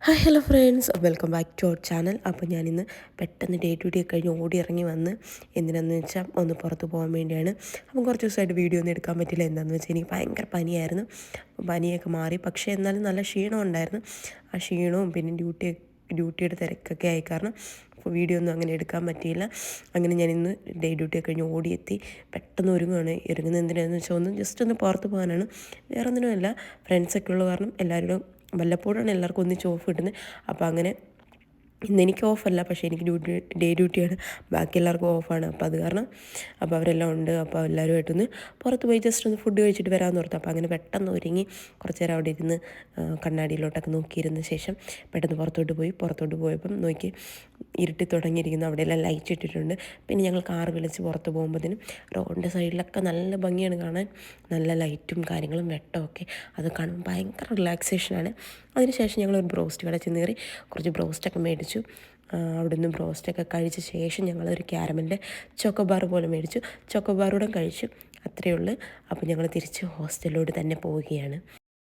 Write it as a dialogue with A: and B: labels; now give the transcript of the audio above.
A: Hi hello friends, welcome back to our channel. അപ്പോൾ ഞാനിന്ന് പെട്ടെന്ന് ഡേ ടു ഡേ കഴിഞ്ഞ് ഓടി ഇറങ്ങി വന്ന് എന്തിനാന്ന് വെച്ചാൽ ഒന്ന് പുറത്ത് പോകാൻ വേണ്ടിയാണ്. അപ്പം കുറച്ച് ദിവസമായിട്ട് വീഡിയോ ഒന്നും എടുക്കാൻ പറ്റില്ല. എന്താണെന്ന് വെച്ചാൽ എനിക്ക് ഭയങ്കര പനിയായിരുന്നു. പനിയൊക്കെ മാറി, പക്ഷേ എന്നാലും നല്ല ക്ഷീണം ഉണ്ടായിരുന്നു. ആ ക്ഷീണവും പിന്നെ ഡ്യൂട്ടിയുടെ തിരക്കൊക്കെ ആയി കാരണം അപ്പോൾ വീഡിയോ ഒന്നും അങ്ങനെ എടുക്കാൻ പറ്റിയില്ല. അങ്ങനെ ഞാനിന്ന് ഡേ ഡ്യൂട്ടി കഴിഞ്ഞ് ഓടിയെത്തി പെട്ടെന്ന് ഒരുങ്ങുന്നത് എന്തിനാണെന്ന് വെച്ചാൽ ജസ്റ്റ് ഒന്ന് പുറത്ത് പോകാനാണ്. വേറെ ഒന്നിനുമല്ല, ഫ്രണ്ട്സൊക്കെ ഉള്ള കാരണം എല്ലാവരും വല്ലപ്പോഴാണ് എല്ലാവർക്കും ഒന്നിച്ച് ഓഫ് കിട്ടുന്നത്. അപ്പോൾ അങ്ങനെ ഇന്ന് എനിക്ക് ഓഫല്ല, പക്ഷേ എനിക്ക് ഡേ ഡ്യൂട്ടിയാണ്. ബാക്കി എല്ലാവർക്കും ഓഫാണ്. അപ്പോൾ അത് കാരണം അപ്പോൾ അവരെല്ലാം ഉണ്ട്. അപ്പോൾ എല്ലാവരുമായിട്ടൊന്ന് പുറത്ത് പോയി ജസ്റ്റ് ഒന്ന് ഫുഡ് കഴിച്ചിട്ട് വരാമെന്ന് ഓർത്തു. അപ്പോൾ അങ്ങനെ പെട്ടെന്ന് ഒരുങ്ങി കുറച്ച് നേരം അവിടെ ഇരുന്ന് കണ്ണാടിയിലോട്ടൊക്കെ നോക്കിയിരുന്ന ശേഷം പെട്ടെന്ന് പുറത്തോട്ട് പോയപ്പം നോക്കി ഇരുട്ടി തുടങ്ങിയിരിക്കുന്നു. അവിടെയെല്ലാം ലൈറ്റ് ഇട്ടിട്ടുണ്ട്. പിന്നെ ഞങ്ങൾ കാറ് വിളിച്ച് പുറത്ത് പോകുമ്പോഴത്തേനും റോഡിൻ്റെ സൈഡിലൊക്കെ നല്ല ഭംഗിയാണ് കാണാൻ. നല്ല ലൈറ്റും കാര്യങ്ങളും വെട്ടമൊക്കെ അത് കാണുമ്പോൾ ഭയങ്കര റിലാക്സേഷനാണ്. അതിനുശേഷം ഞങ്ങളൊരു ബ്രോസ്റ്റ് കട ചെന്ന് കയറി കുറച്ച് ബ്രോസ്റ്റൊക്കെ മേടിച്ചു. അവിടെ നിന്ന് ബ്രോസ്റ്റൊക്കെ കഴിച്ച ശേഷം ഞങ്ങളൊരു ക്യാരമലിൻ്റെ ചോക്കോബാർ പോലെ മേടിച്ചു. ചോക്കോബാറൂടെ കഴിച്ചു. അത്രയേ ഉള്ളൂ. അപ്പോൾ ഞങ്ങൾ തിരിച്ച് ഹോസ്റ്റലിലോട്ട് തന്നെ പോവുകയാണ്.